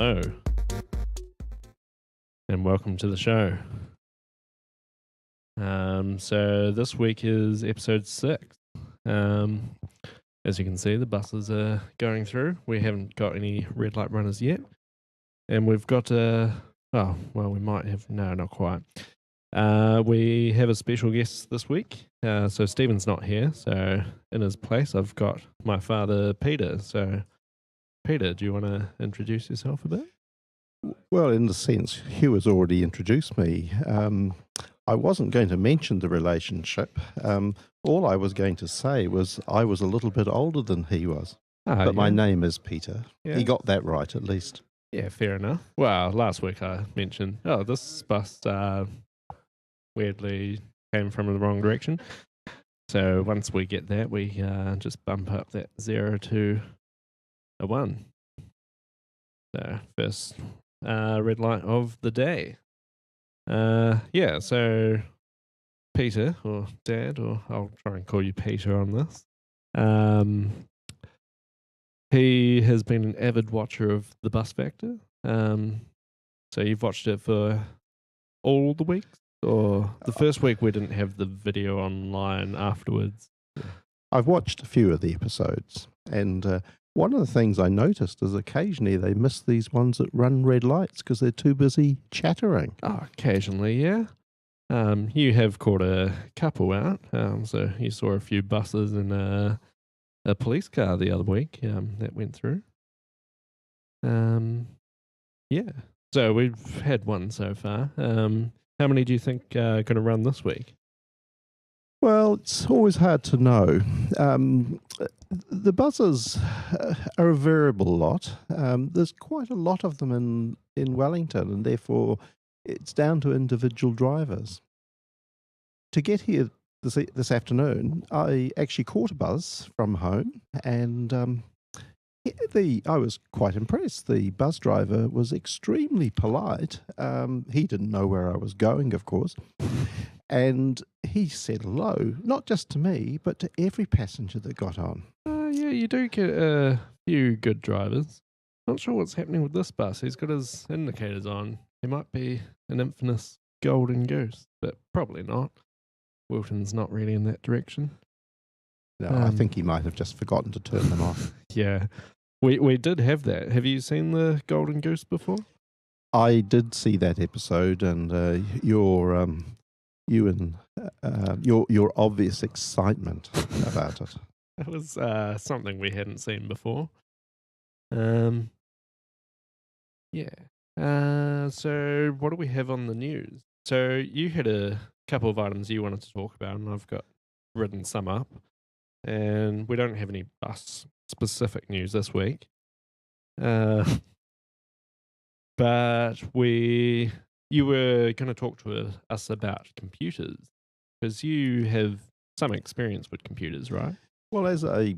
Hello, and welcome to the show. So this week is episode 6. As you can see, the buses are going through. We haven't got any red light runners yet, and we've got we might have, no, not quite. We have a special guest this week. So Stephen's not here, so in his place I've got my father, Peter. So Peter, do you want to introduce yourself a bit? Well, in the sense, Hugh has already introduced me. I wasn't going to mention the relationship. All I was going to say was I was a little bit older than he was. But my name is Peter. Yeah. He got that right, at least. Yeah, fair enough. Well, last week I mentioned, this bus weirdly came from the wrong direction. So once we get that, we just bump up that 0 to a 1. So first red light of the day. So Peter, or Dad, or I'll try and call you Peter on this. He has been an avid watcher of The Bus Factor. So you've watched it for all the weeks? Or the first week we didn't have the video online afterwards? I've watched a few of the episodes, and one of the things I noticed is occasionally they miss these ones that run red lights because they're too busy chattering. Oh, occasionally, yeah. You have caught a couple out. So you saw a few buses and a police car the other week that went through. Yeah. So we've had one so far. How many do you think are going to run this week? Well, it's always hard to know. The buses are a variable lot. There's quite a lot of them in Wellington, and therefore it's down to individual drivers. To get here this afternoon, I actually caught a bus from home, and I was quite impressed. The bus driver was extremely polite. He didn't know where I was going, of course. And he said hello, not just to me, but to every passenger that got on. Yeah, you do get a few good drivers. Not sure what's happening with this bus. He's got his indicators on. He might be an infamous golden goose, but probably not. Wilton's not really in that direction. No, I think he might have just forgotten to turn them off. Yeah. We did have that. Have you seen the golden goose before? I did see that episode, and your obvious excitement about it. It was something we hadn't seen before. So what do we have on the news? So you had a couple of items you wanted to talk about, and I've got written some up. And we don't have any bus specific news this week. But you were going to talk to us about computers, because you have some experience with computers, right? Well, as I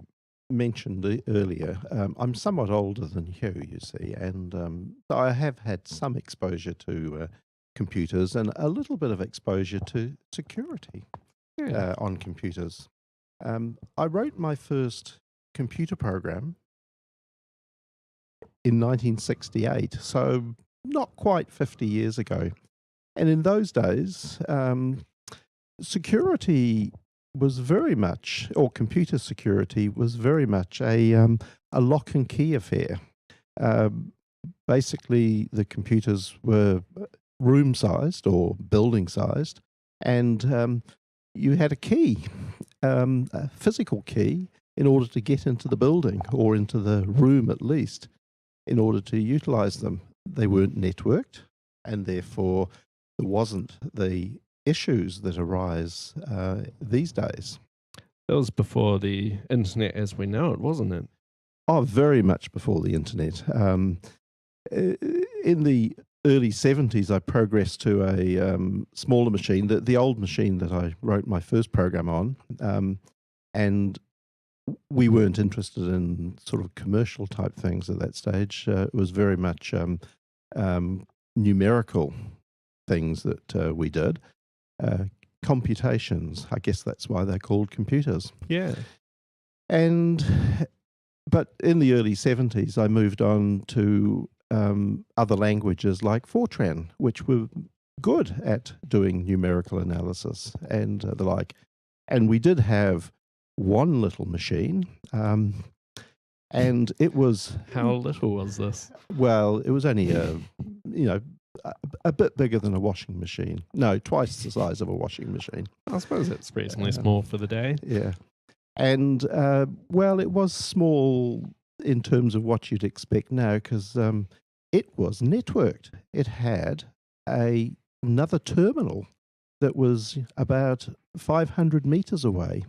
mentioned earlier, I'm somewhat older than Hugh, you see, and so I have had some exposure to computers and a little bit of exposure to security on computers. I wrote my first computer program in 1968, so not quite 50 years ago. And in those days, security was very much, or computer security was very much a lock and key affair. Basically, the computers were room-sized or building-sized, and you had a key, a physical key, in order to get into the building, or into the room at least, in order to utilize them. They weren't networked, and therefore there wasn't the issues that arise these days. That was before the internet as we know it, wasn't it? Oh, very much before the internet. In the early 70s, I progressed to a smaller machine, the old machine that I wrote my first program on, and we weren't interested in sort of commercial type things at that stage. It was very much numerical things that we did. Computations, I guess that's why they're called computers. Yeah. But in the early 70s, I moved on to other languages like Fortran, which were good at doing numerical analysis and the like. And we did have one little machine, and it was How little was this? well, it was only a bit bigger than a washing machine. No, twice the size of a washing machine. I suppose it's reasonably small for the day. Yeah. And, well, it was small in terms of what you'd expect now because it was networked. It had another terminal that was about 500 meters away,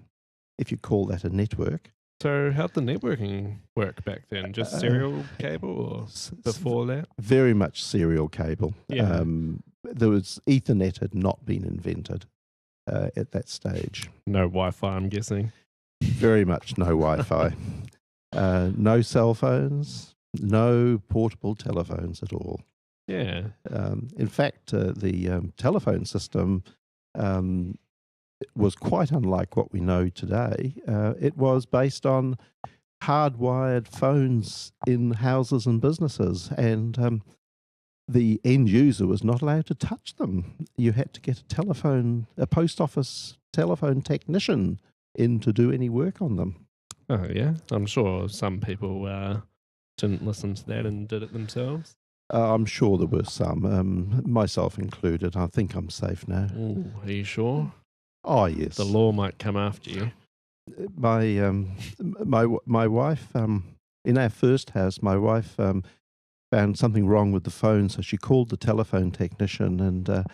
if you call that a network. So how'd the networking work back then? Just serial cable or before that? Very much serial cable. Yeah. There was Ethernet had not been invented at that stage. No Wi-Fi, I'm guessing. Very much no Wi-Fi. No cell phones, no portable telephones at all. Yeah. In fact, the telephone system was quite unlike what we know today. It was based on hardwired phones in houses and businesses, and the end user was not allowed to touch them. You had to get a post office telephone technician in to do any work on them. Oh, yeah. I'm sure some people didn't listen to that and did it themselves. I'm sure there were some, myself included. I think I'm safe now. Ooh, are you sure? Oh, yes. The law might come after you. My wife, in our first house, my wife found something wrong with the phone, so she called the telephone technician, and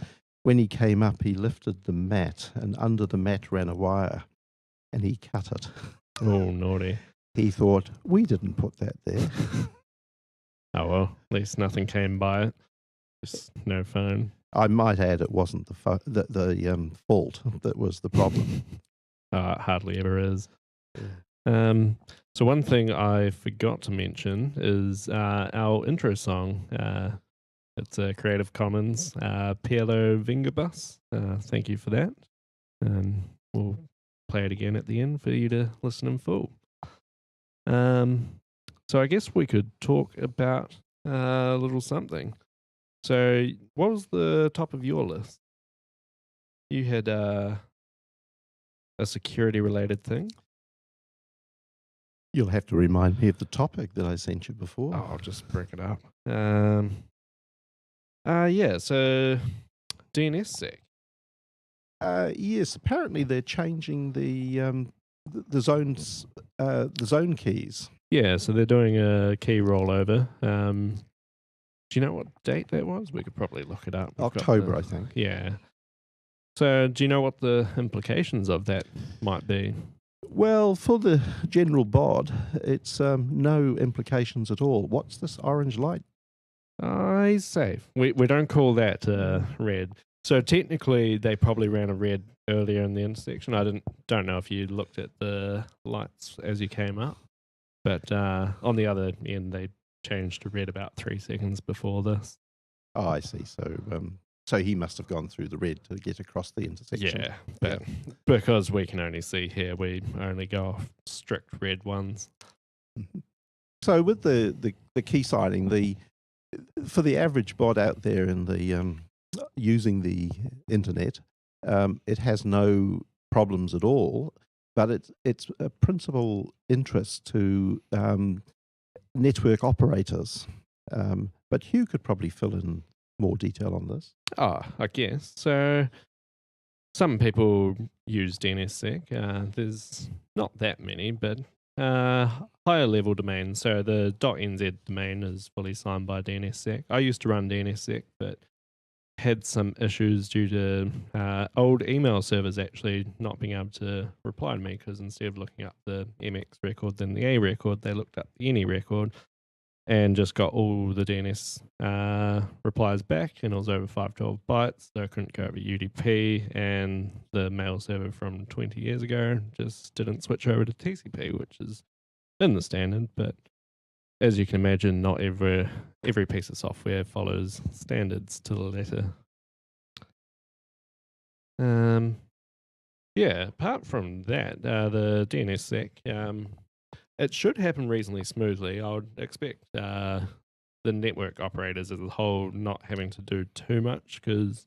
when he came up, he lifted the mat, and under the mat ran a wire, and he cut it. Oh, naughty. He thought, we didn't put that there. Oh, well, at least nothing came by it. Just no phone. I might add it wasn't the fault that was the problem. It hardly ever is. So one thing I forgot to mention is our intro song. It's a Creative Commons PLO Vingabus. Thank you for that. We'll play it again at the end for you to listen in full. So I guess we could talk about a little something. So what was the top of your list? You had a security-related thing? You'll have to remind me of the topic that I sent you before. Oh, I'll just bring it up. Yeah, so DNSSEC. Yes, apparently they're changing the zone keys. Yeah, so they're doing a key rollover. Do you know what date that was? We could probably look it up. October, I think. Yeah. So do you know what the implications of that might be? Well, for the general bod, it's no implications at all. What's this orange light? He's safe. We don't call that red. So technically, they probably ran a red earlier in the intersection. I don't know if you looked at the lights as you came up, but on the other end, they changed to red about 3 seconds before this. Oh, I see. So he must have gone through the red to get across the intersection. Yeah, but because we can only see here, we only go off strict red ones. So with the key signing, for the average bod out there in the using the internet, it has no problems at all. But it's a principal interest to network operators. But Hugh could probably fill in more detail on this. Oh, I guess. So some people use DNSSEC. There's not that many, but higher level domains. So the .nz domain is fully signed by DNSSEC. I used to run DNSSEC, but had some issues due to old email servers actually not being able to reply to me, because instead of looking up the MX record, then the A record, they looked up the NE record and just got all the DNS replies back, and it was over 512 bytes, so I couldn't go over UDP, and the mail server from 20 years ago just didn't switch over to TCP, which is in the standard, but as you can imagine, not every piece of software follows standards to the letter. Yeah, apart from that, the DNSSEC, it should happen reasonably smoothly. I would expect the network operators as a whole not having to do too much because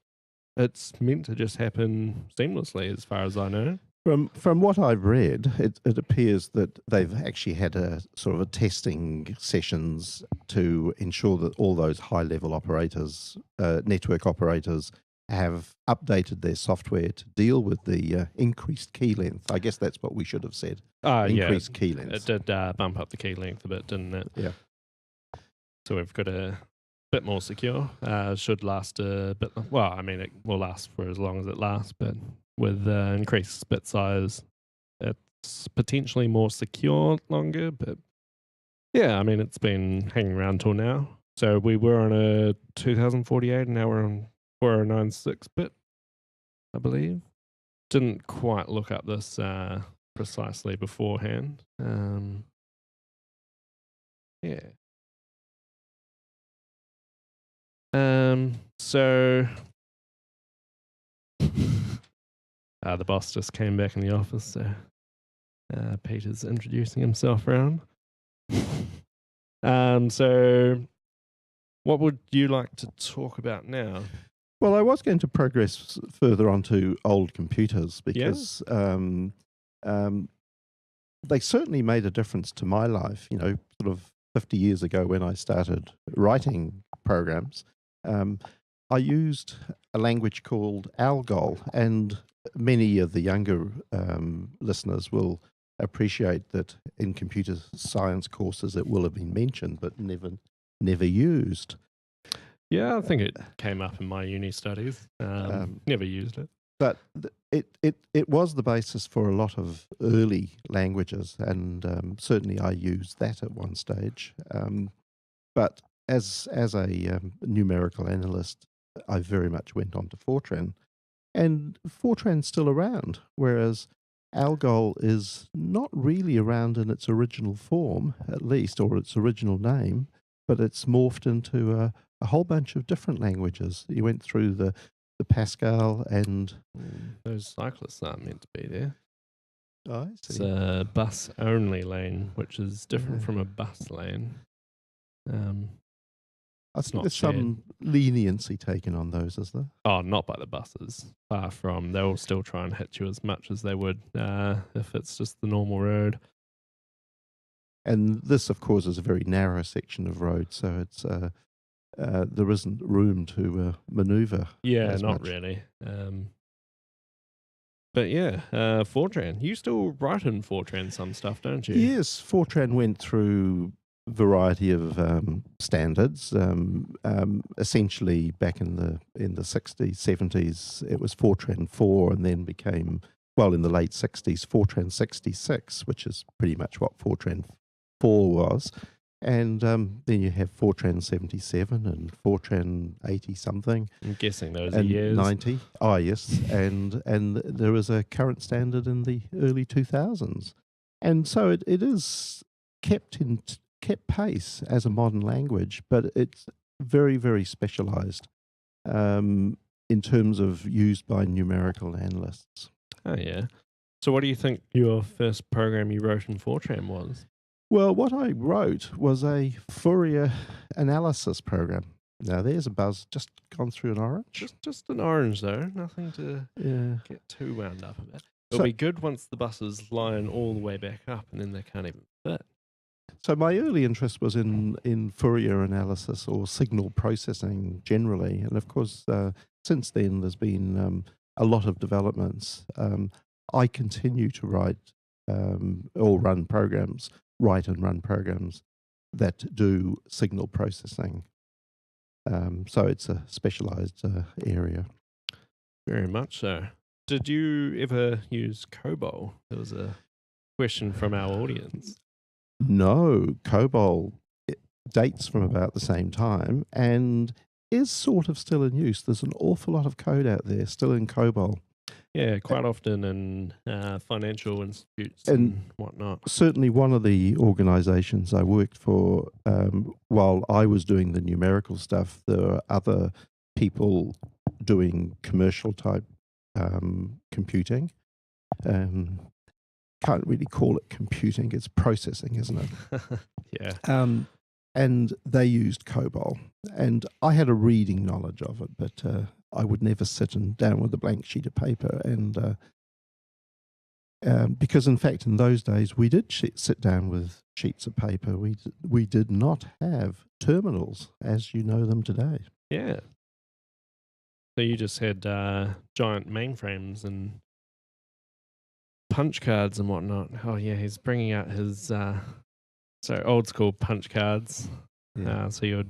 it's meant to just happen seamlessly, as far as I know. From what I've read, it appears that they've actually had a sort of a testing sessions to ensure that all those high-level operators, network operators, have updated their software to deal with the increased key length. I guess that's what we should have said. Increased key length. It did bump up the key length a bit, didn't it? Yeah. So we've got a bit more secure. Should last a bit. Well, I mean, it will last for as long as it lasts, but with increased bit size, it's potentially more secure longer. But yeah, I mean, it's been hanging around till now. So we were on a 2048, and now we're on 4096 bit, I believe. Didn't quite look up this precisely beforehand. Yeah. So the boss just came back in the office, so Peter's introducing himself around. So what would you like to talk about now? Well, I was going to progress further onto old computers because they certainly made a difference to my life. You know, sort of 50 years ago when I started writing programs, I used a language called Algol, and many of the younger listeners will appreciate that in computer science courses it will have been mentioned but never used. Yeah, I think it came up in my uni studies. Never used it. But it was the basis for a lot of early languages, and certainly I used that at one stage. But as a numerical analyst, I very much went on to Fortran. And Fortran's still around, whereas Algol is not really around in its original form, at least, or its original name, but it's morphed into a whole bunch of different languages. You went through the Pascal and... Those cyclists aren't meant to be there. Oh, I see. It's a bus-only lane, which is different from a bus lane. I think there's some leniency taken on those, is there? Oh, not by the buses. Far from. They'll still try and hit you as much as they would if it's just the normal road. And this, of course, is a very narrow section of road, so it's there isn't room to manoeuvre. Yeah, as not much. really. But yeah, Fortran. You still write in Fortran some stuff, don't you? Yes, Fortran went through a variety of standards. Essentially, back in the 60s, 70s, it was Fortran 4, and then became, well, in the late 60s, Fortran 66, which is pretty much what Fortran 4 was. And then you have Fortran 77 and Fortran 80 something. I'm guessing those are and years. 90. Oh, yes. and there is a current standard in the early 2000s. And so it is kept pace as a modern language, but it's very, very specialized in terms of used by numerical analysts. Oh, yeah. So what do you think your first program you wrote in Fortran was? Well, what I wrote was a Fourier analysis program. Now, there's a buzz just gone through an orange. Just an orange, though. Nothing to get too wound up about. It'll be good once the buses line all the way back up and then they can't even fit. So my early interest was in Fourier analysis or signal processing generally. And of course, since then, there's been a lot of developments. I continue to write or write and run programs that do signal processing. So it's a specialized area. Very much so. Did you ever use COBOL? There was a question from our audience. No, COBOL dates from about the same time and is sort of still in use. There's an awful lot of code out there still in COBOL. Yeah, quite often in financial institutes and whatnot. Certainly one of the organizations I worked for, while I was doing the numerical stuff, there were other people doing commercial type computing. Can't really call it computing, it's processing, isn't it? Yeah. and they used COBOL. And I had a reading knowledge of it, but I would never sit down with a blank sheet of paper. And because, in fact, in those days, we did sit down with sheets of paper. We did not have terminals as you know them today. Yeah. So you just had giant mainframes and punch cards and whatnot. Oh yeah, he's bringing out his old school punch cards. Yeah. So you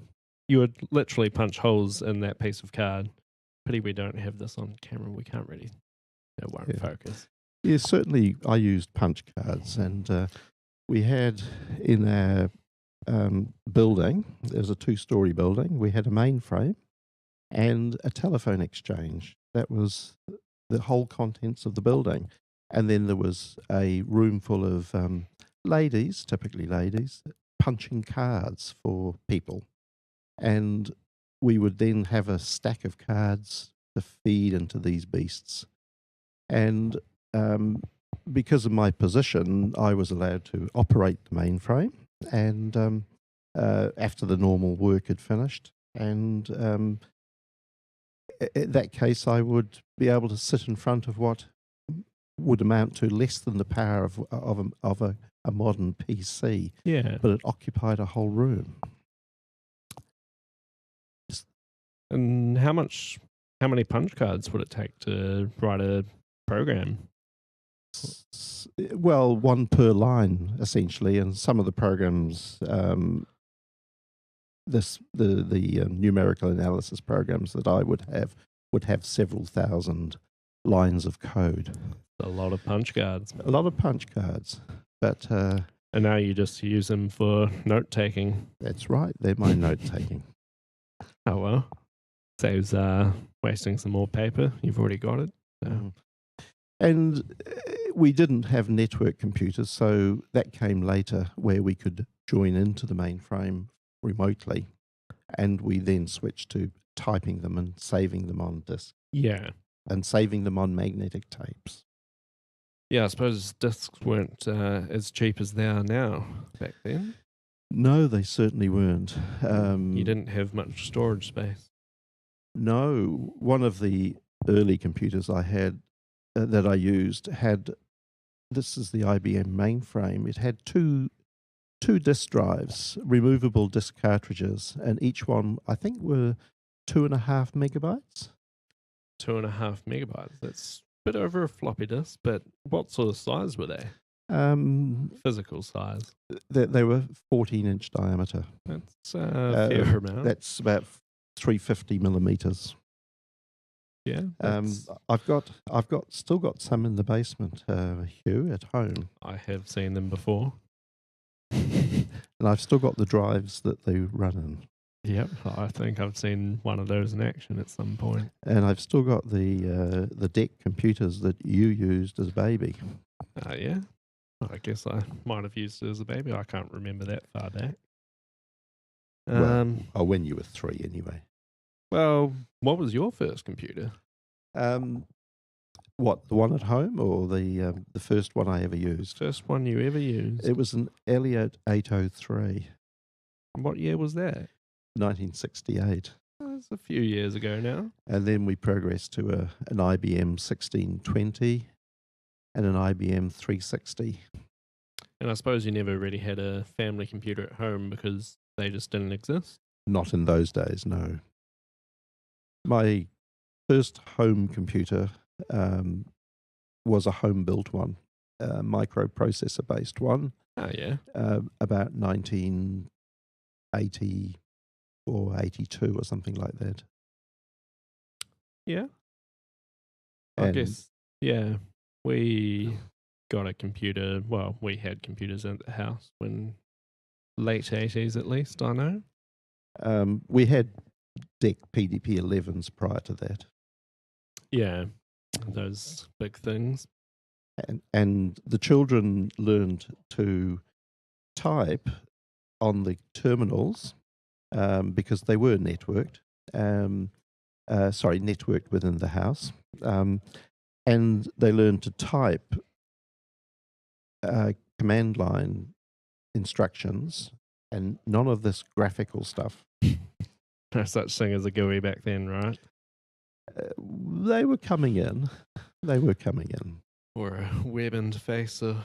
would literally punch holes in that piece of card. Pity we don't have this on camera. We can't really. It won't focus. Yeah, certainly. I used punch cards, and we had in our building. There's a 2-story building. We had a mainframe and a telephone exchange. That was the whole contents of the building. And then there was a room full of ladies, typically ladies, punching cards for people. And we would then have a stack of cards to feed into these beasts. And because of my position, I was allowed to operate the mainframe. And after the normal work had finished, and in that case, I would be able to sit in front of what would amount to less than the power of a modern PC. Yeah. But it occupied a whole room. And how many punch cards would it take to write a program? Well, one per line, essentially, and some of the programs, the numerical analysis programs that I would have several thousand lines of code. A lot of punch cards. A lot of punch cards, but and now you just use them for note taking. That's right. They're my note taking. Oh well, saves wasting some more paper. You've already got it. So. And we didn't have network computers, so that came later, where we could join into the mainframe remotely, and we then switched to typing them and saving them on disk. Yeah. And saving them on magnetic tapes. Yeah, I suppose disks weren't as cheap as they are now back then. No, they certainly weren't. You didn't have much storage space. No, one of the early computers I had that I used had, this is the IBM mainframe. It had two disk drives, removable disk cartridges, and each one I think were 2.5 megabytes. 2.5 megabytes. That's a bit over a floppy disk, but what sort of size were they? Physical size. They were 14-inch diameter. That's a fair amount. That's about 350 millimeters. Yeah. I've still got some in the basement, Hugh, at home. I have seen them before. And I've still got the drives that they run in. Yep, I think I've seen one of those in action at some point. And I've still got the DEC computers that you used as a baby. Yeah. I guess I might have used it as a baby. I can't remember that far back. When you were 3 anyway. Well, what was your first computer? What, the one at home or the first one I ever used? First one you ever used? It was an Elliott 803. What year was that? 1968. That's a few years ago now. And then we progressed to an IBM 1620 and an IBM 360. And I suppose you never really had a family computer at home because they just didn't exist? Not in those days, no. My first home computer was a home-built one, a microprocessor-based one. Oh, yeah. About 1980 or 82 or something like that. Yeah. I guess, yeah. We got a computer, well, we had computers at the house when late 80s at least, I know. We had DEC PDP-11s prior to that. Yeah, those big things. And the children learned to type on the terminals because they were networked. Networked within the house. And they learned to type command line instructions and none of this graphical stuff. No such thing as a GUI back then, right? They were coming in. They were coming in. Or a web interface or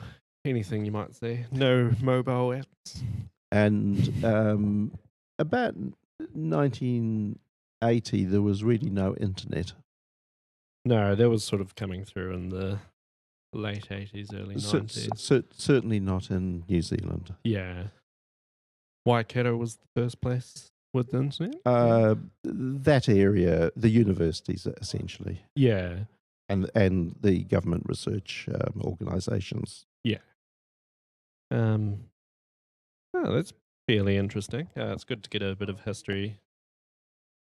anything you might say. No mobile apps. And about 1980, there was really no internet. No, that was sort of coming through in the late 80s, early 90s. Certainly not in New Zealand. Yeah. Waikato was the first place with the internet? That area, the universities essentially, Yeah. and the government research organisations. Yeah. Oh, that's fairly interesting. It's good to get a bit of history.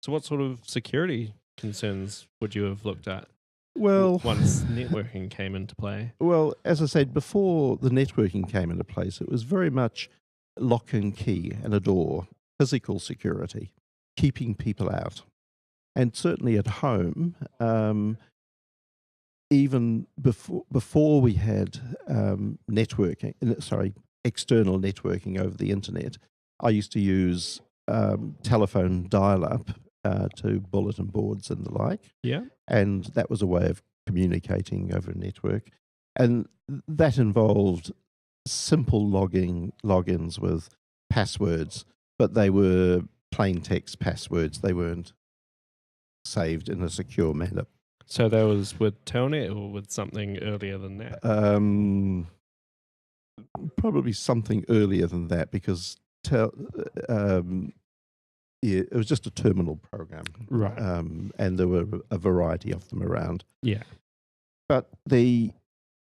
So what sort of security concerns would you have looked at Well, once networking came into play? Well, as I said, before the networking came into place, it was very much lock and key and a door, physical security, keeping people out. And certainly at home, even before we had external networking over the internet, I used to use telephone dial-up to bulletin boards and the like. Yeah. And that was a way of communicating over a network. And that involved simple logins with passwords, but they were plain text passwords. They weren't saved in a secure manner. So that was with Telnet or with something earlier than that? Probably something earlier than that, because it was just a terminal program. Right. And there were a variety of them around. Yeah. But an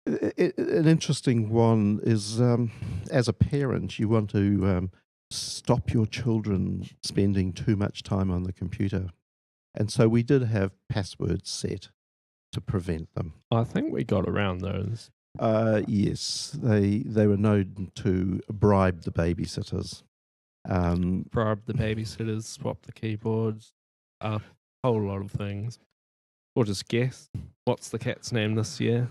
interesting one is, as a parent, you want to stop your children spending too much time on the computer. And so we did have passwords set to prevent them. I think we got around those. Yes, they were known to bribe the babysitters. Bribe the babysitters, swap the keyboards, a whole lot of things. Or just guess, what's the cat's name this year?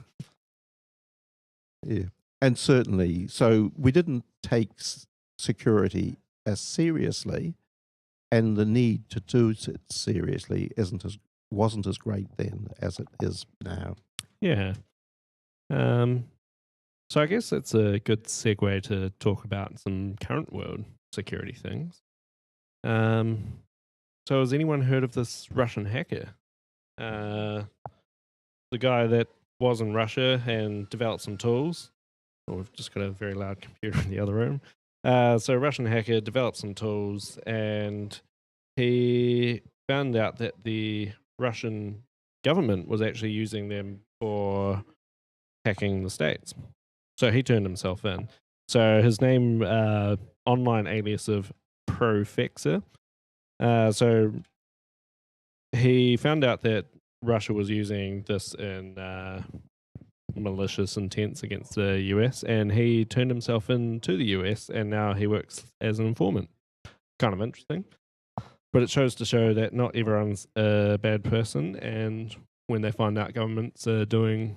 Yeah, and certainly, so we didn't take security as seriously, and the need to do it seriously wasn't as great then as it is now. Yeah. So I guess it's a good segue to talk about some current world security things. So has anyone heard of this Russian hacker? The guy that was in Russia and developed some tools. Oh, we've just got a very loud computer in the other room. So a Russian hacker developed some tools, and he found out that the Russian government was actually using them for hacking the States. So he turned himself in. So his name, online alias of Profexor. So he found out that Russia was using this in malicious intents against the US, and he turned himself into the US, and now he works as an informant. Kind of interesting. But it shows that not everyone's a bad person, and when they find out governments are doing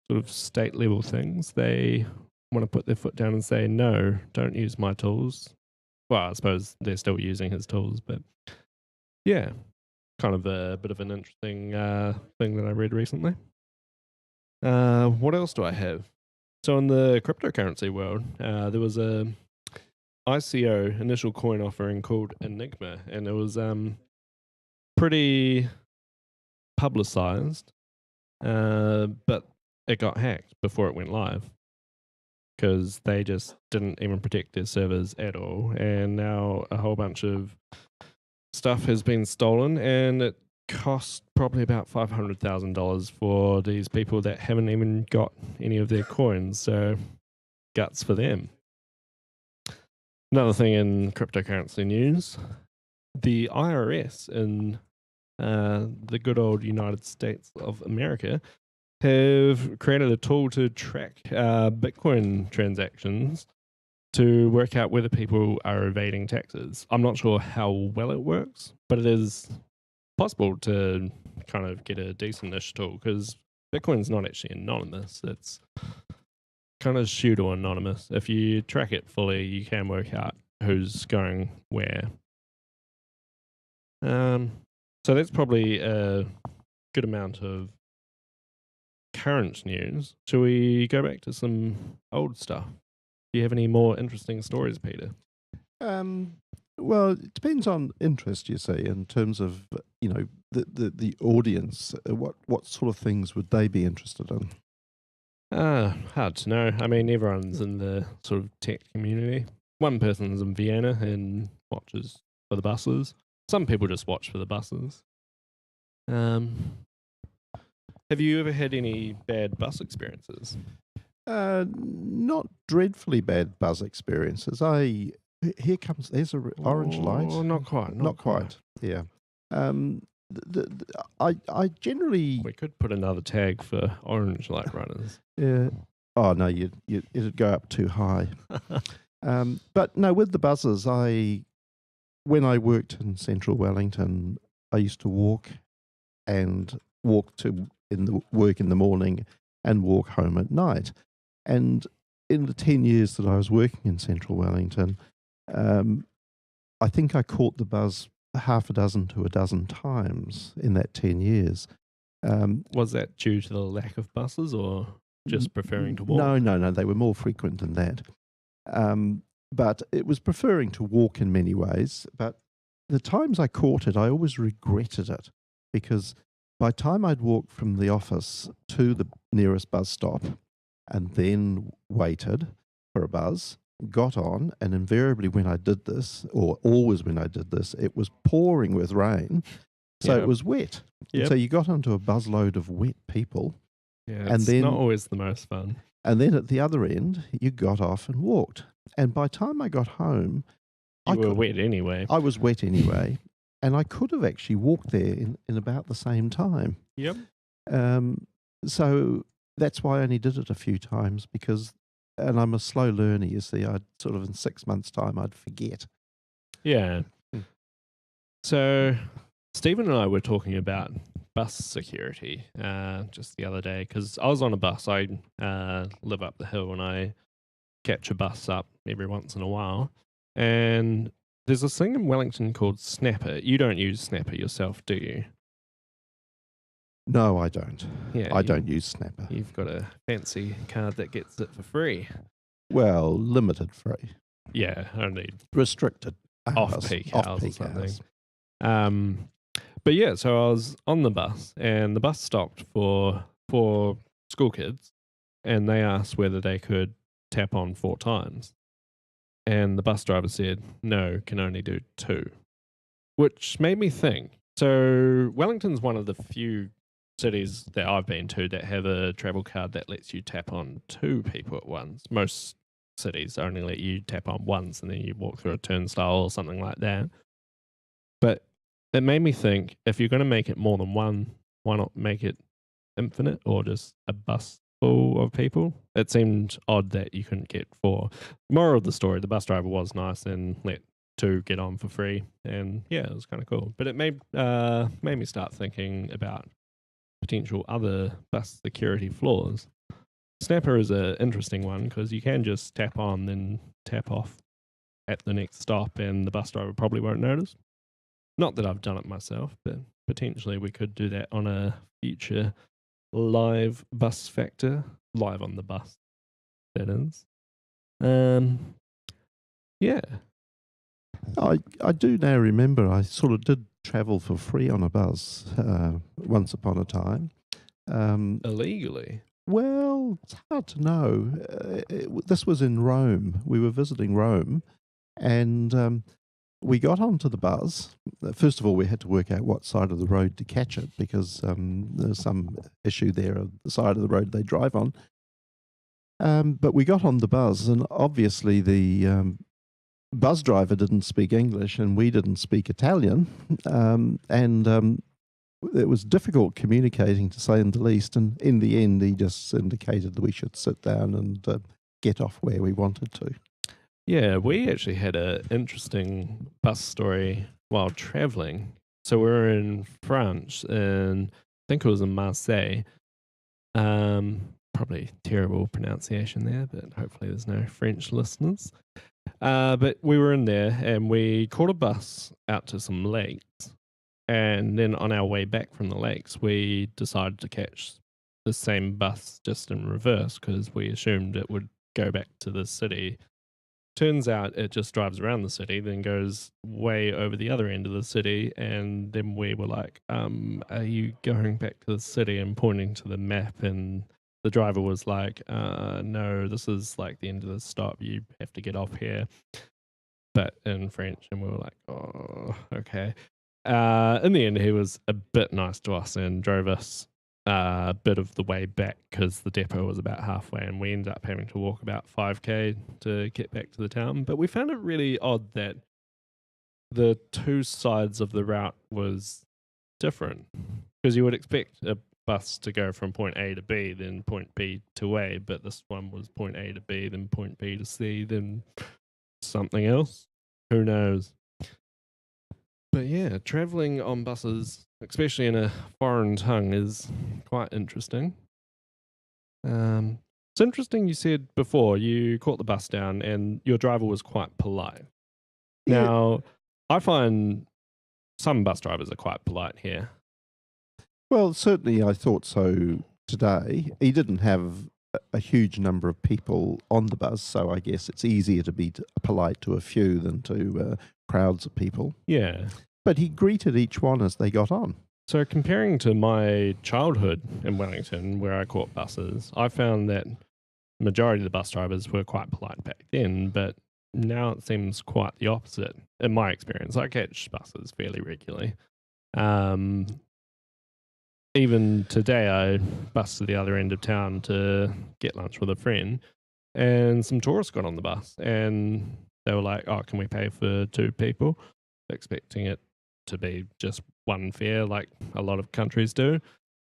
sort of state level things, they want to put their foot down and say, no, don't use my tools. Well, I suppose they're still using his tools, but yeah, kind of a bit of an interesting thing that I read recently. What else do I have? So in the cryptocurrency world, there was a ICO, initial coin offering, called Enigma, and it was pretty publicized, but it got hacked before it went live because they just didn't even protect their servers at all, and now a whole bunch of stuff has been stolen, and it cost probably about $500,000 for these people that haven't even got any of their coins, so guts for them. Another thing in cryptocurrency news, the IRS in the good old United States of America have created a tool to track Bitcoin transactions to work out whether people are evading taxes. I'm not sure how well it works, but it is possible to kind of get a decent-ish tool because Bitcoin's not actually anonymous. It's kind of pseudo-anonymous. If you track it fully, you can work out who's going where. So that's probably a good amount of current news. Shall we go back to some old stuff? Do you have any more interesting stories, Peter? Well, it depends on interest, you see, in terms of the audience. What sort of things would they be interested in? Hard to know. I mean, everyone's in the sort of tech community. One person's in Vienna and watches for the buses. Some people just watch for the buses. Have you ever had any bad bus experiences? Not dreadfully bad buzz experiences. There's a orange light. Not quite. Not quite. Yeah. I generally. We could put another tag for orange light runners. Yeah. Oh no, it'd go up too high. But no, with the buses, when I worked in central Wellington, I used to walk to work in the morning and walk home at night. And in the 10 years that I was working in central Wellington, I think I caught the buzz half a dozen to a dozen times in that 10 years. Was that due to the lack of buses or just preferring to walk? No, they were more frequent than that. But it was preferring to walk in many ways. But the times I caught it, I always regretted it, because by the time I'd walked from the office to the nearest bus stop and then waited for a bus, got on, and invariably when I did this, or always when I did this, it was pouring with rain, so it was wet. Yep. So you got onto a busload of wet people. Yeah, and then not always the most fun. And then at the other end, you got off and walked. And by the time I got home, you were wet anyway. I was wet anyway, and I could have actually walked there in about the same time. Yep. So that's why I only did it a few times, and I'm a slow learner, you see. I'd sort of in 6 months' time, I'd forget. Yeah. So Stephen and I were talking about bus security just the other day, because I was on a bus. I live up the hill and I catch a bus up every once in a while. And there's this thing in Wellington called Snapper. You don't use Snapper yourself, do you? No, I don't. Yeah, I don't use Snapper. You've got a fancy card that gets it for free. Well, limited free. Yeah, only restricted off-peak hours or something. But yeah, so I was on the bus, and the bus stopped for school kids, and they asked whether they could tap on 4 times. And the bus driver said, no, can only do 2. Which made me think. So Wellington's one of the few cities that I've been to that have a travel card that lets you tap on 2 people at once. Most cities only let you tap on once, and then you walk through a turnstile or something like that. But it made me think, if you're going to make it more than one, why not make it infinite or just a bus full of people? It seemed odd that you couldn't get 4. Moral of the story, the bus driver was nice and let 2 get on for free. And yeah, it was kind of cool. But it made me start thinking about potential other bus security flaws. Snapper is an interesting one because you can just tap on, then tap off at the next stop, and the bus driver probably won't notice. Not that I've done it myself, but potentially we could do that on a future live bus factor. Live on the bus, that is. Yeah. I do now remember I sort of did travel for free on a bus once upon a time. Illegally? Well, it's hard to know. This was in Rome. We were visiting Rome, and we got onto the bus. First of all, we had to work out what side of the road to catch it, because there's some issue there of the side of the road they drive on. But we got on the bus, and obviously the bus driver didn't speak English, and we didn't speak Italian, and it was difficult communicating, to say the least. And in the end, he just indicated that we should sit down and get off where we wanted to. Yeah, we actually had an interesting bus story while traveling. So we were in France, and I think it was in Marseille. Probably terrible pronunciation there, but hopefully there's no French listeners. But we were in there and we caught a bus out to some lakes. And then on our way back from the lakes, we decided to catch the same bus just in reverse because we assumed it would go back to the city. Turns out it just drives around the city, then goes way over the other end of the city. And then we were like, are you going back to the city? And pointing to the map. And the driver was like, no, this is like the end of the stop. You have to get off here. But in French. And we were like, oh, okay. In the end, he was a bit nice to us and drove us a bit of the way back because the depot was about halfway, and we ended up having to walk about 5k to get back to the town. But we found it really odd that the two sides of the route was different because you would expect a bus to go from point A to B, then point B to A, but this one was point A to B, then point B to C, then something else. Who knows? But yeah, traveling on buses, especially in a foreign tongue, is quite interesting. It's interesting you said before you caught the bus down and your driver was quite polite. Yeah. Now, I find some bus drivers are quite polite here. Well, certainly I thought so today. He didn't have a huge number of people on the bus, so I guess it's easier to be polite to a few than to crowds of people. Yeah. But he greeted each one as they got on. So comparing to my childhood in Wellington, where I caught buses, I found that the majority of the bus drivers were quite polite back then, but now it seems quite the opposite. In my experience, I catch buses fairly regularly. Even today, I bussed to the other end of town to get lunch with a friend, and some tourists got on the bus, and they were like, "Oh, can we pay for two people?" Expecting it to be just one fare, like a lot of countries do.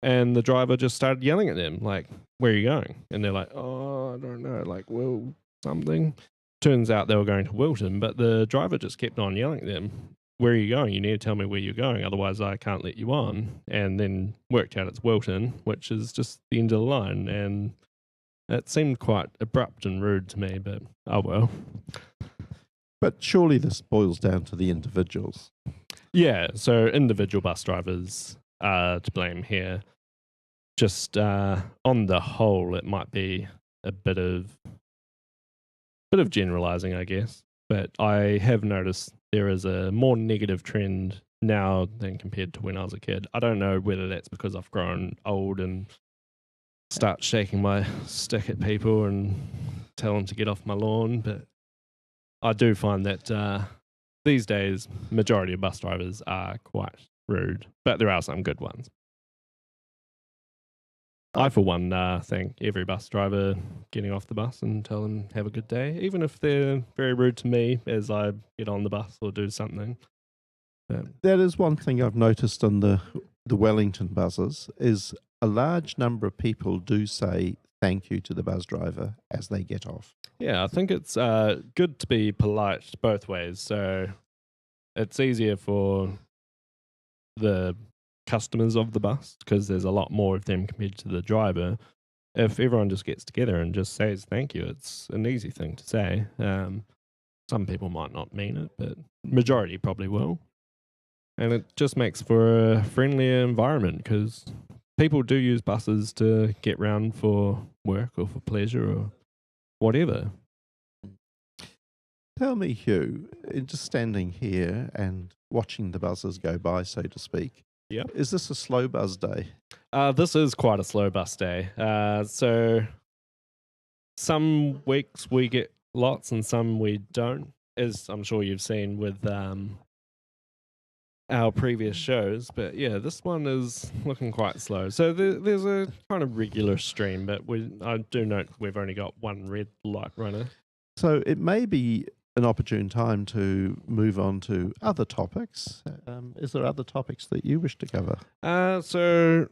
And the driver just started yelling at them, like, "Where are you going?" And they're like, "Oh, I don't know, like, Will something." Turns out they were going to Wilton, but the driver just kept on yelling at them, "Where are you going? You need to tell me where you're going, otherwise I can't let you on." And then worked out it's Wilton, which is just the end of the line. And it seemed quite abrupt and rude to me, but oh well. But surely this boils down to the individuals. Yeah, so individual bus drivers are to blame here. Just on the whole, it might be a bit of generalizing, I guess. But I have noticed there is a more negative trend now than compared to when I was a kid. I don't know whether that's because I've grown old and start shaking my stick at people and tell them to get off my lawn, but I do find that these days, majority of bus drivers are quite rude, but there are some good ones. I, for one, thank every bus driver getting off the bus and tell them have a good day, even if they're very rude to me as I get on the bus or do something. That is one thing I've noticed on the Wellington buses is a large number of people do say thank you to the bus driver as they get off. Yeah, I think it's good to be polite both ways. So it's easier for the customers of the bus because there's a lot more of them compared to the driver. If everyone just gets together and just says thank you, it's an easy thing to say. Some people might not mean it, but majority probably will. And it just makes for a friendlier environment because people do use buses to get round for work or for pleasure or whatever. Tell me, Hugh, just standing here and watching the buses go by, so to speak, Yep. Is this a slow bus day? This is quite a slow bus day. So some weeks we get lots and some we don't, as I'm sure you've seen with our previous shows. But yeah, this one is looking quite slow. So there's a kind of regular stream, but I do note we've only got one red light runner. So it may be an opportune time to move on to other topics. Is there other topics that you wish to cover? So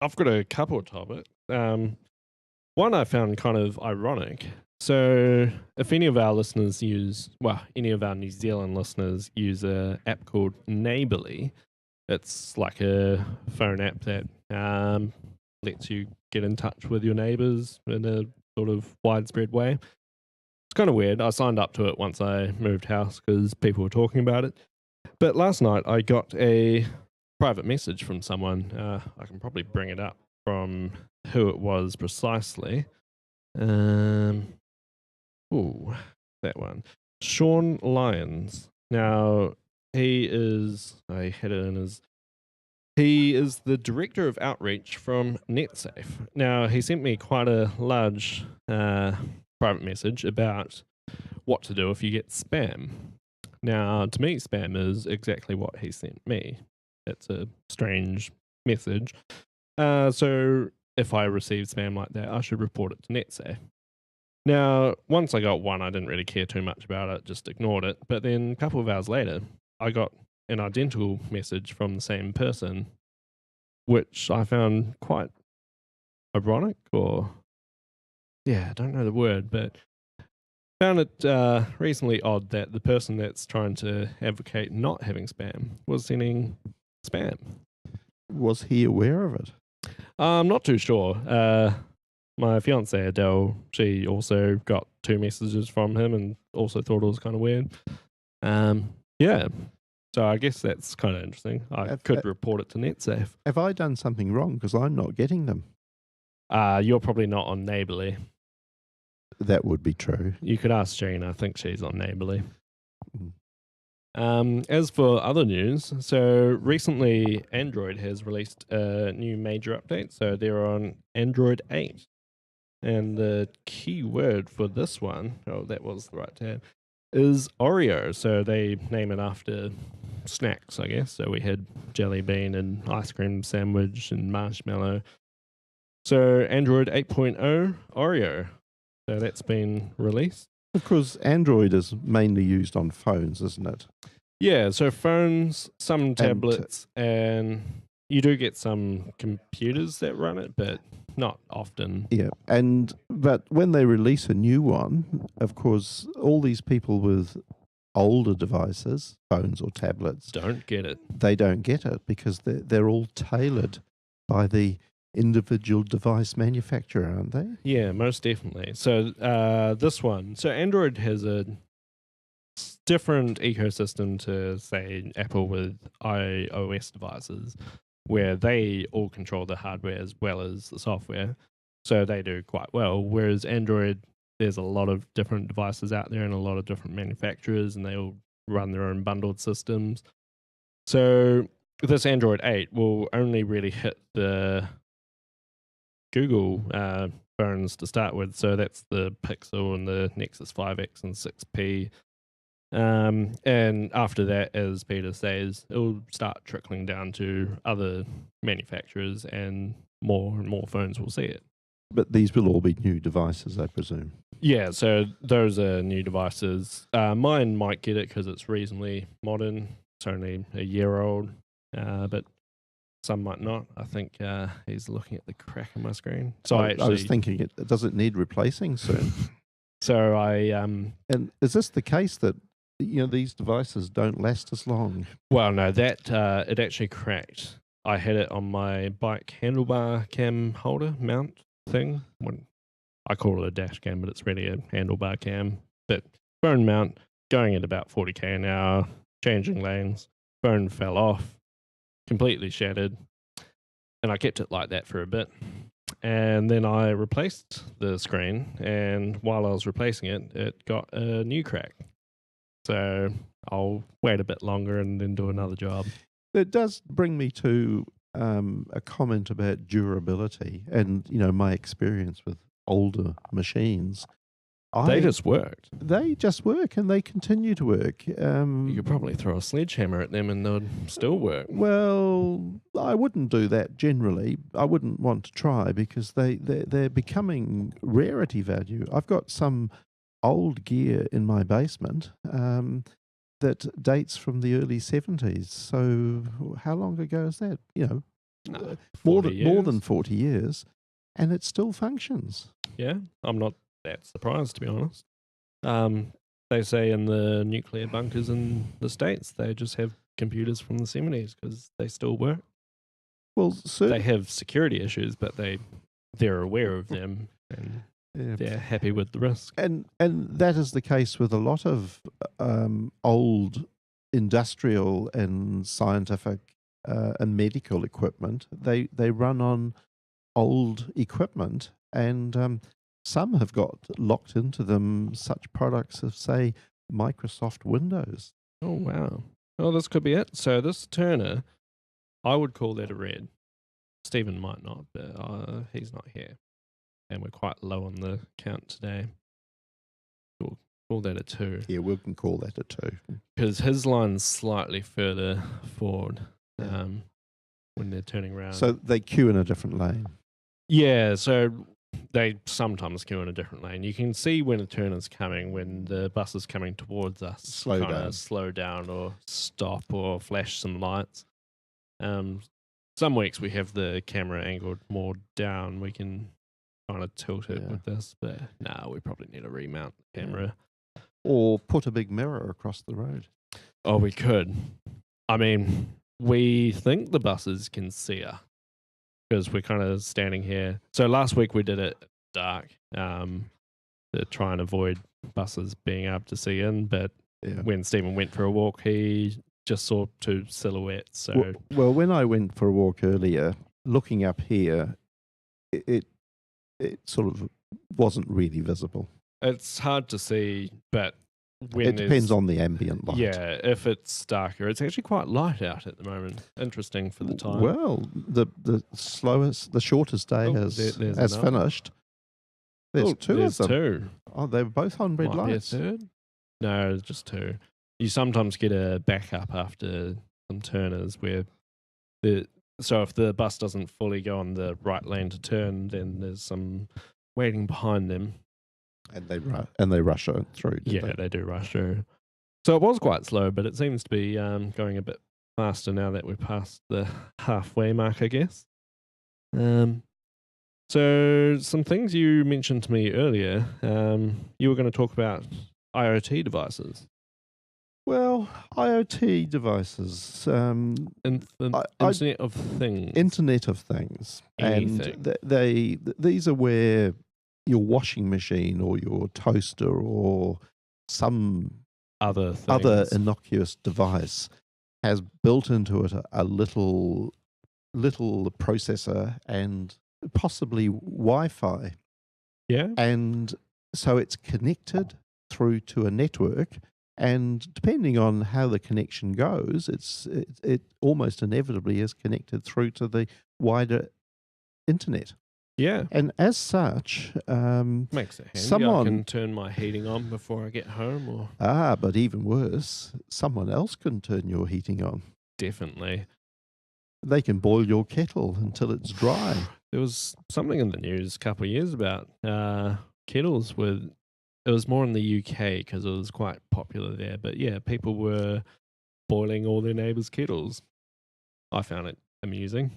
I've got a couple of topics. One I found kind of ironic. So if any of our listeners any of our New Zealand listeners use an app called Neighbourly, it's like a phone app that lets you get in touch with your neighbours in a sort of widespread way. It's kind of weird. I signed up to it once I moved house because people were talking about it. But last night I got a private message from someone. I can probably bring it up from who it was precisely. That one. Sean Lyons. Now, he is the director of outreach from NetSafe. Now, he sent me quite a large private message about what to do if you get spam. Now, to me, spam is exactly what he sent me. It's a strange message. So if I receive spam like that, I should report it to NetSafe. Now, once I got one, I didn't really care too much about it, just ignored it. But then a couple of hours later, I got an identical message from the same person, which I found quite ironic, or I don't know the word, but found it reasonably odd that the person that's trying to advocate not having spam was sending spam. Was he aware of it? I'm not too sure. My fiancée Adele, she also got 2 messages from him and also thought it was kind of weird. So I guess that's kind of interesting. I could report it to NetSafe. Have I done something wrong? Because I'm not getting them. You're probably not on Neighbourly. That would be true. You could ask Jean. I think she's on Neighbourly. Mm. As for other news, so recently Android has released a new major update. So they're on Android 8. And the key word for this one, that was the right tab, is Oreo. So they name it after snacks, I guess. So we had jelly bean and ice cream sandwich and marshmallow. So Android 8.0 Oreo. So that's been released. Of course, Android is mainly used on phones, isn't it? Yeah, so phones, some tablets, and you do get some computers that run it, but not often. Yeah, but when they release a new one, of course, all these people with older devices, phones or tablets, don't get it. They don't get it because they're all tailored by the individual device manufacturer, aren't they? Yeah, most definitely. So this one, so Android has a different ecosystem to, say, Apple with iOS devices, where they all control the hardware as well as the software. So they do quite well. Whereas Android, there's a lot of different devices out there and a lot of different manufacturers, and they all run their own bundled systems. So this Android 8 will only really hit the Google phones to start with. So that's the Pixel and the Nexus 5X and 6P. And after that, as Peter says, it'll start trickling down to other manufacturers, and more phones will see it. But these will all be new devices, I presume. Yeah, so those are new devices. Mine might get it because it's reasonably modern. It's only a year old, but some might not. I think he's looking at the crack in my screen. So I was thinking, does it need replacing soon? So and is this the case that these devices don't last as long? Well, no, that it actually cracked. I had it on my bike handlebar cam holder mount thing. I call it a dash cam, but it's really a handlebar cam. But phone mount, going at about 40k an hour, changing lanes, phone fell off, completely shattered, and I kept it like that for a bit. And then I replaced the screen, and while I was replacing it, it got a new crack. So I'll wait a bit longer and then do another job. It does bring me to a comment about durability and, my experience with older machines. They just worked. They just work, and they continue to work. You could probably throw a sledgehammer at them and they'd still work. Well, I wouldn't do that generally. I wouldn't want to try because they're becoming rarity value. I've got some old gear in my basement that dates from the early 70s. So how long ago is that? More than 40 years, and it still functions. Yeah, I'm not that surprised, to be honest. They say in the nuclear bunkers in the States, they just have computers from the 70s because they still work. Well, they have security issues, but they're aware of them. they're happy with the risk. And that is the case with a lot of old industrial and scientific and medical equipment. They run on old equipment, and some have got locked into them such products as, say, Microsoft Windows. Oh, wow. Well, this could be it. So this Turner, I would call that a red. Stephen might not, but he's not here. And we're quite low on the count today. We'll call that a 2. Yeah, we can call that a 2. Because his line's slightly further forward Yeah. when they're turning around. So they queue in a different lane. Yeah, so they sometimes queue in a different lane. You can see when a turner's coming, when the bus is coming towards us. Slow down or stop or flash some lights. Some weeks we have the camera angled more down. We can kind of tilt it with this, but we probably need to remount the camera. Or put a big mirror across the road. Oh, we could. I mean, we think the buses can see us because we're kind of standing here. So last week we did it dark to try and avoid buses being able to see in, but when Stephen went for a walk, he just saw 2 silhouettes. So well, when I went for a walk earlier, looking up here, it sort of wasn't really visible. It's hard to see, but it depends on the ambient light. Yeah, if it's darker, it's actually quite light out at the moment. Interesting for the time. Well, the shortest day has finished. There's 2 of them. 2. Oh, they were both on red lights. Be a third? No, just 2. You sometimes get a backup after some turners where so if the bus doesn't fully go on the right lane to turn, then there's some waiting behind them. And they rush through. They do rush through. So it was quite slow, but it seems to be going a bit faster now that we're past the halfway mark, I guess. So some things you mentioned to me earlier, you were going to talk about IoT devices. Well, IoT devices, Internet of Things. Internet of Things, Anything. And these are where your washing machine or your toaster or some other innocuous device has built into it a little processor and possibly Wi-Fi. Yeah. And so it's connected through to a network. And depending on how the connection goes, it almost inevitably is connected through to the wider internet. Yeah. And as such, makes it handy. I can turn my heating on before I get home. But even worse, someone else can turn your heating on. Definitely. They can boil your kettle until it's dry. There was something in the news a couple of years about kettles with... It was more in the UK because it was quite popular there. But yeah, people were boiling all their neighbours' kettles. I found it amusing.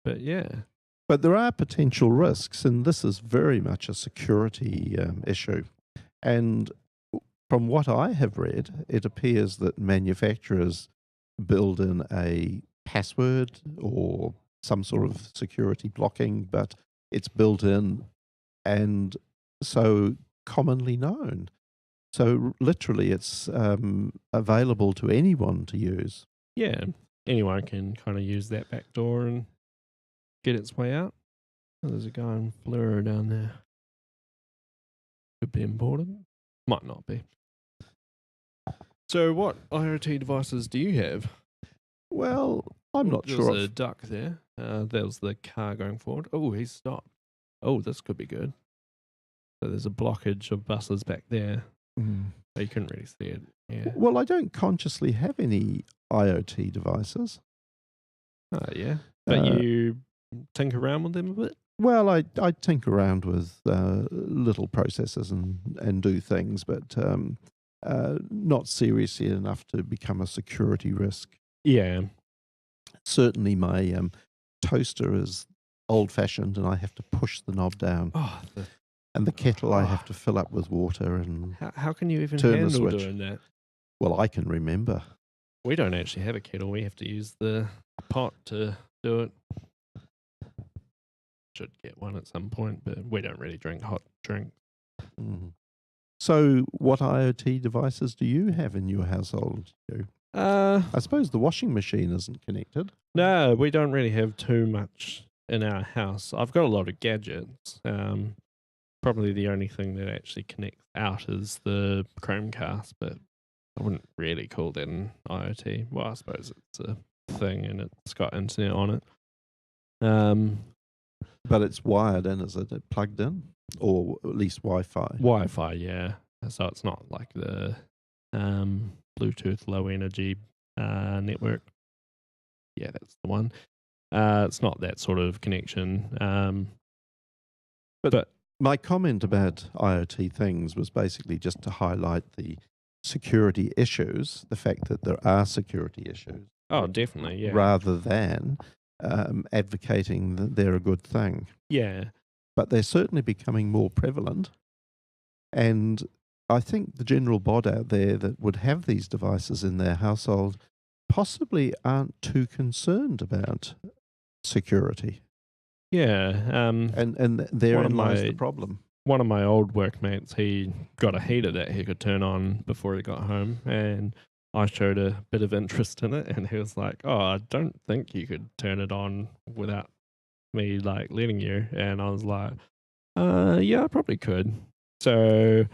But yeah. But there are potential risks, and this is very much a security issue. And from what I have read, it appears that manufacturers build in a password or some sort of security blocking, but it's built in and so commonly known. So literally it's available to anyone to use. Yeah, anyone can kind of use that back door and get its way out. Oh, there's a guy in fluoro down there. Could be important. Might not be. So what IoT devices do you have? Well, I'm not sure. There's a duck there. That was the car going forward. Oh, he's stopped. Oh, this could be good. So there's a blockage of buses back there. You couldn't really see it. Yeah. Well, I don't consciously have any IoT devices. Oh, yeah. But you tinker around with them a bit? Well, I tinker around with little processors and do things, but not seriously enough to become a security risk. Yeah. Certainly my toaster is old-fashioned and I have to push the knob down. Oh, and the kettle I have to fill up with water and how can you even turn handle the switch. Doing that? Well, I can remember. We don't actually have a kettle. We have to use the pot to do it. should get one at some point, but we don't really drink hot drink. Mm. So, what IoT devices do you have in your household, Hugh? I suppose the washing machine isn't connected. No, we don't really have too much in our house. I've got a lot of gadgets. Probably the only thing that actually connects out is the Chromecast, but I wouldn't really call that an IoT. Well, I suppose it's a thing and it's got internet on it. But it's wired in, is it? Plugged in? Or at least Wi-Fi? Wi-Fi, yeah. So it's not like the Bluetooth low energy network. Yeah, that's the one. It's not that sort of connection. But my comment about IoT things was basically just to highlight the security issues, the fact that there are security issues. Oh, definitely, yeah. Rather than advocating that they're a good thing. Yeah. But they're certainly becoming more prevalent. And I think the general bod out there that would have these devices in their household possibly aren't too concerned about security. Yeah. And therein lies the problem. One of my old workmates, he got a heater that he could turn on before he got home, and I showed a bit of interest in it, and he was like, "Oh, I don't think you could turn it on without me like letting you." And I was like, yeah, I probably could." So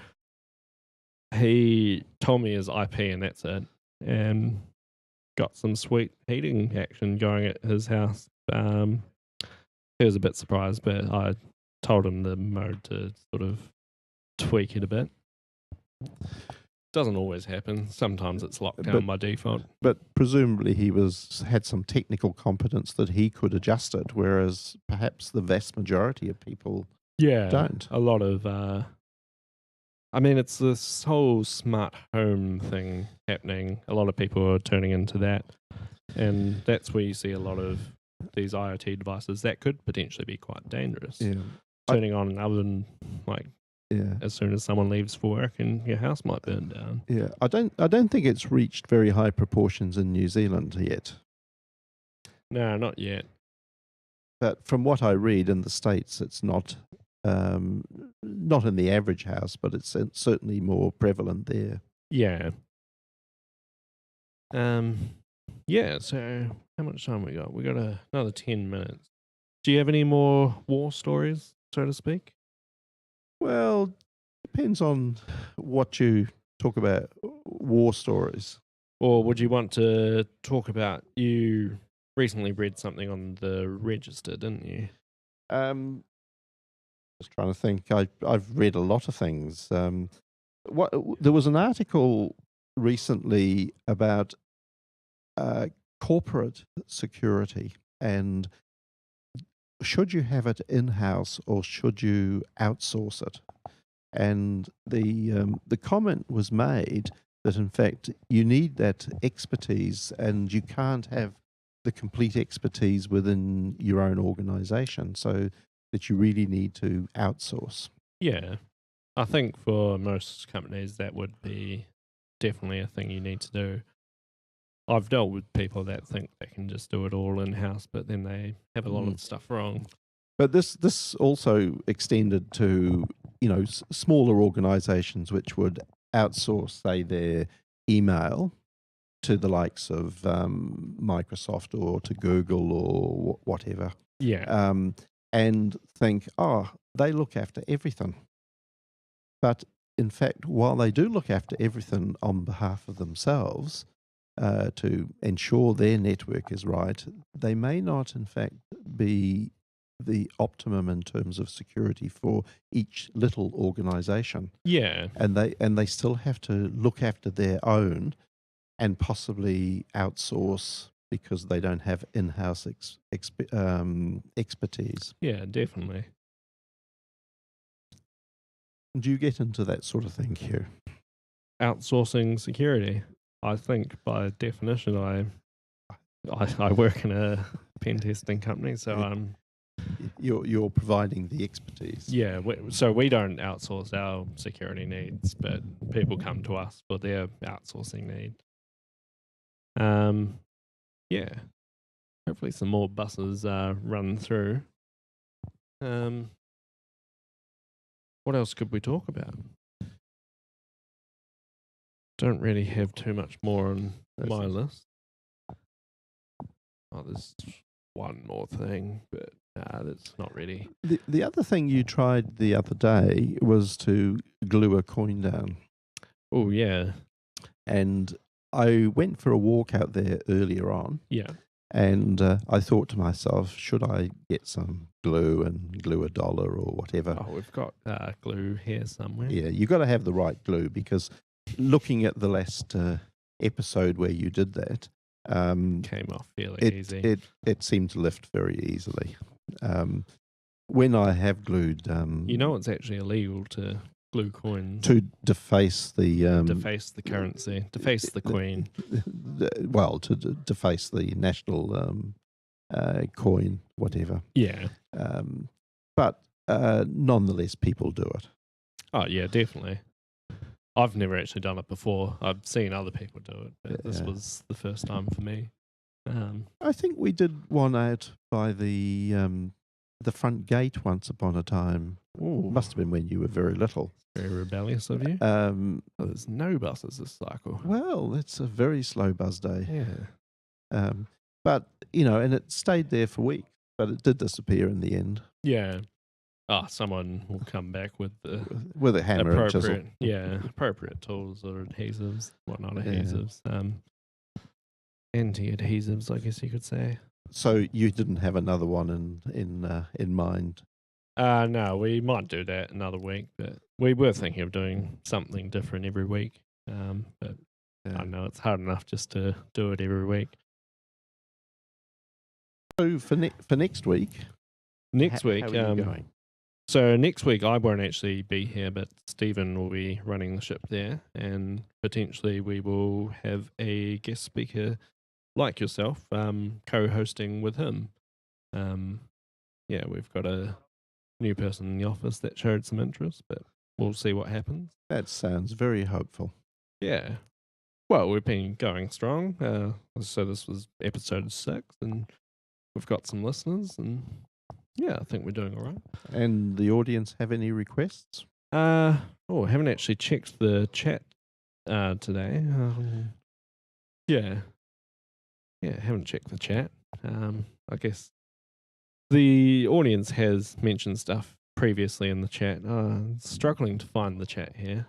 he told me his IP, and that's it, and got some sweet heating action going at his house. He was a bit surprised, but I told him the mode to sort of tweak it a bit. Doesn't always happen. Sometimes it's locked down by default. But presumably he had some technical competence that he could adjust it, whereas perhaps the vast majority of people don't. A lot of I mean, it's this whole smart home thing happening. A lot of people are turning into that, and that's where you see a lot of these IoT devices that could potentially be quite dangerous. Yeah. Turning on an oven as soon as someone leaves for work, and your house might burn down. Yeah, I don't think it's reached very high proportions in New Zealand yet. No, not yet. But from what I read in the States, it's not in the average house, but it's certainly more prevalent there. Yeah. Yeah, so how much time we got? We got another 10 minutes. Do you have any more war stories, so to speak? Well, depends on what you talk about, war stories. Or would you want to talk about, you recently read something on the Register, didn't you? Just trying to think. I've read a lot of things. There was an article recently about corporate security, and should you have it in-house or should you outsource it? And the comment was made that in fact you need that expertise, and you can't have the complete expertise within your own organization, so that you really need to outsource. Yeah. I think for most companies that would be definitely a thing you need to do. I've dealt with people that think they can just do it all in-house, but then they have a lot of stuff wrong. But this also extended to, smaller organizations which would outsource, say, their email to the likes of Microsoft or to Google or whatever. Yeah. And think, they look after everything. But in fact, while they do look after everything on behalf of themselves, to ensure their network is right, they may not, in fact, be the optimum in terms of security for each little organization. Yeah. And they still have to look after their own and possibly outsource because they don't have in-house expertise. Yeah, definitely. Do you get into that sort of thing, Hugh? Outsourcing security. I think by definition, I work in a pen testing company, so you're providing the expertise. Yeah, so we don't outsource our security needs, but people come to us for their outsourcing need. Yeah. Hopefully some more buses run through. What else could we talk about? Don't really have too much more on my list. Oh, there's one more thing, but that's not really. The other thing you tried the other day was to glue a coin down. Oh, yeah. And I went for a walk out there earlier on. Yeah. And I thought to myself, should I get some glue and glue a dollar or whatever? Oh, we've got glue here somewhere. Yeah, you've got to have the right glue, because looking at the last episode where you did that, came off fairly easy. It seemed to lift very easily. When I have glued... it's actually illegal to glue coins. To deface the... deface the currency. Deface the queen. To deface the national coin, whatever. Yeah. But nonetheless, people do it. Oh, yeah, definitely. I've never actually done it before. I've seen other people do it, but this was the first time for me. I think we did one out by the front gate once upon a time. Ooh. Must have been when you were very little. Very rebellious of you. There's no buses this cycle. Well, it's a very slow buzz day. Yeah. But, and it stayed there for weeks, but it did disappear in the end. Yeah. Someone will come back with a hammer and chisel. Yeah, appropriate tools or adhesives. Well, not adhesives. Anti-adhesives, I guess you could say. So you didn't have another one in mind? No, we might do that another week, but we were thinking of doing something different every week. But I know it's hard enough just to do it every week. So for next week? Next week, how are you going? So next week I won't actually be here, but Stephen will be running the ship there, and potentially we will have a guest speaker like yourself co-hosting with him. We've got a new person in the office that showed some interest, but we'll see what happens. That sounds very hopeful. Yeah. Well, we've been going strong. So this was episode 6, and we've got some listeners, and yeah, I think we're doing all right. And the audience have any requests? Haven't actually checked the chat today. Haven't checked the chat. I guess the audience has mentioned stuff previously in the chat. Struggling to find the chat here.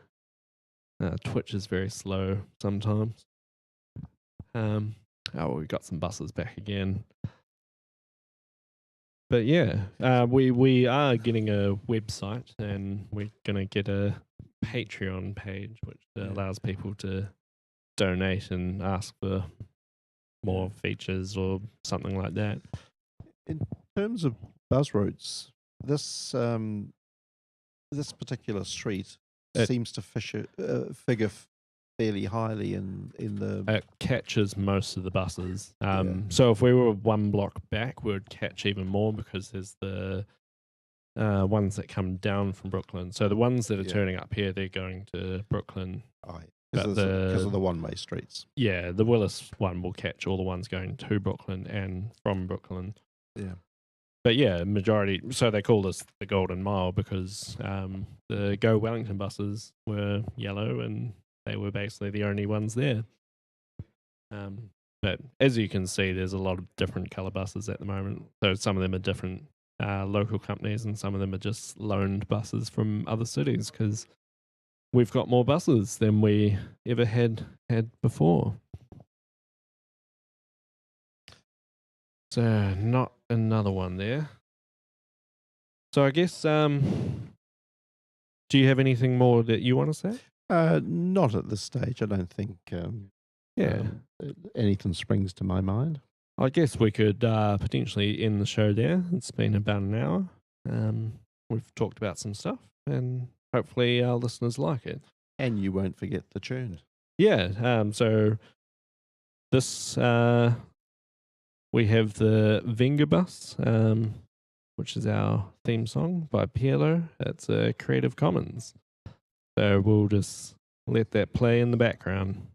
Twitch is very slow sometimes. We got some buses back again. But yeah, we are getting a website, and we're going to get a Patreon page, which allows people to donate and ask for more features or something like that. In terms of buzz routes, this particular street seems to figure fairly highly in the... It catches most of the buses. So if we were one block back, we would catch even more, because there's the ones that come down from Brooklyn. So the ones that are turning up here, they're going to Brooklyn. Because of the one-way streets. Yeah, the Willis one will catch all the ones going to Brooklyn and from Brooklyn. Yeah. But yeah, majority... So they call this the Golden Mile because the Go Wellington buses were yellow, and they were basically the only ones there. But as you can see, there's a lot of different colour buses at the moment. So some of them are different local companies, and some of them are just loaned buses from other cities, because we've got more buses than we ever had before. So not another one there. So I guess, do you have anything more that you want to say? Not at this stage. I don't think anything springs to my mind. I guess we could potentially end the show there. It's been about an hour. We've talked about some stuff, and hopefully our listeners like it. And you won't forget the tune. Yeah. So this, we have the Venga Bus, which is our theme song by Pielo. It's a Creative Commons. So we'll just let that play in the background.